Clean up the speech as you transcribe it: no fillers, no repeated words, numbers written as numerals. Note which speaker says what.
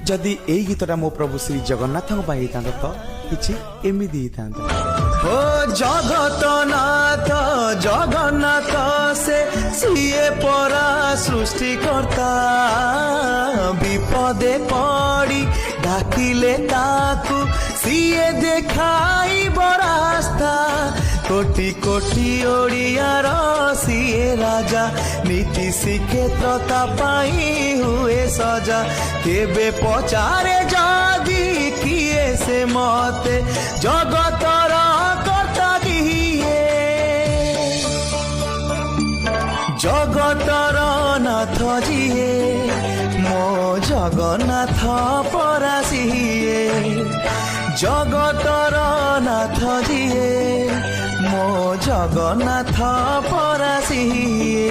Speaker 1: जदि एई गीतटा मो प्रभु श्री जगन्नाथ तो किछि एमिदी
Speaker 2: ओ जगत नाथ जगन्नाथ से सीए परा सृष्टिकर्ता विपदे पड़ी डाकिले ताकू सीए देखाई रास्ता कोटि कोटि ओडियार सीए राजा नीति श्रीक्षेत्रता पाई हुए सजा केबे पचारे जदि किए से मते जगतर कर्ता किए जगतर नाथ जिए मो जगन्नाथ परासीए जगतर नाथ जिए मो जगन्नाथ परासीए।